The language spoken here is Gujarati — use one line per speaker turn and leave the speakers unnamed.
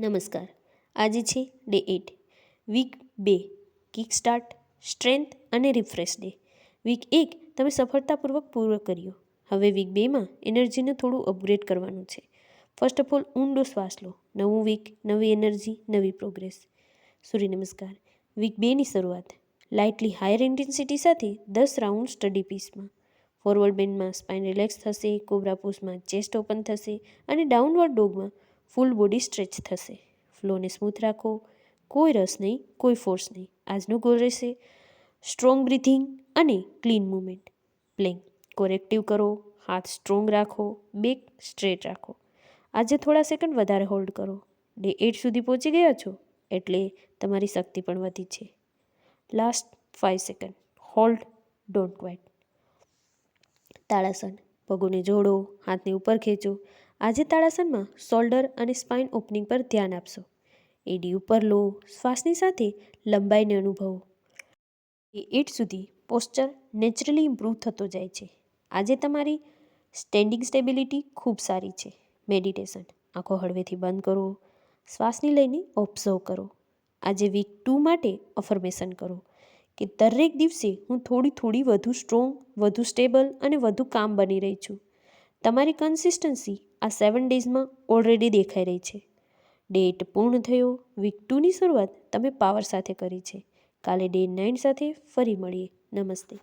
નમસ્કાર. આજે છે day 8, week 2, kick start, strength અને રિફ્રેશ ડે. વીક 1 તમે સફળતાપૂર્વક પૂરો કર્યો. હવે વીક 2માં એનર્જીને થોડું અપગ્રેડ કરવાનું છે. ફર્સ્ટ ઓફ ઓલ ઊંડો શ્વાસ લો. નવું વીક, નવી એનર્જી, નવી પ્રોગ્રેસ. સૂર્ય નમસ્કાર. વીક 2ની શરૂઆત લાઇટલી હાયર ઇન્ટેન્સિટી સાથે 10 રાઉન્ડ સ્ટડી પીસમાં. ફોરવર્ડ બેન્ડમાં સ્પાઇન રિલેક્સ થશે, કોબ્રા પોઝમાં ચેસ્ટ ઓપન થશે અને ડાઉનવર્ડ ડોગમાં ફૂલ બોડી સ્ટ્રેચ થશે. ફ્લોને સ્મૂથ રાખો, કોઈ રસ નહીં, કોઈ ફોર્સ નહીં. આજનો ગોલ રહેશે સ્ટ્રોંગ બ્રીથિંગ અને clean movement. Planck core active કરો, હાથ સ્ટ્રોંગ રાખો, બેક સ્ટ્રેટ રાખો. આજે થોડા સેકન્ડ વધારે હોલ્ડ કરો. ડે 8 સુધી પહોંચી ગયા છો એટલે તમારી શક્તિ પણ વધી છે. Last 5 second hold, don't quit. તાળાસન પગોને જોડો, હાથને ઉપર ખેંચો. આજે તાળાસનમાં શોલ્ડર અને સ્પાઇન ઓપનિંગ પર ધ્યાન આપશો. એડી ઉપર લો, શ્વાસની સાથે લંબાઈને અનુભવો. એ 8 સુધી પોસ્ચર નેચરલી ઇમ્પ્રૂવ થતો જાય છે. આજે તમારી સ્ટેન્ડિંગ સ્ટેબિલિટી ખૂબ સારી છે. મેડિટેશન આંખો હળવેથી બંધ કરો, શ્વાસની લઈને ઓબ્ઝર્વ કરો. આજે વીક 2 માટે અફર્મેશન કરો કે દરેક દિવસે હું થોડી વધુ સ્ટ્રોંગ, વધુ સ્ટેબલ અને વધુ કામ બની રહી છું. તમારી કન્સિસ્ટન્સી આ 7 ડેઝમાં ઓલરેડી દેખાઈ રહી છે. ડે 8 પૂર્ણ થયો. વીક 2ની શરૂઆત તમે પાવર સાથે કરી છે. કાલે ડે 9 સાથે ફરી મળીએ. નમસ્તે.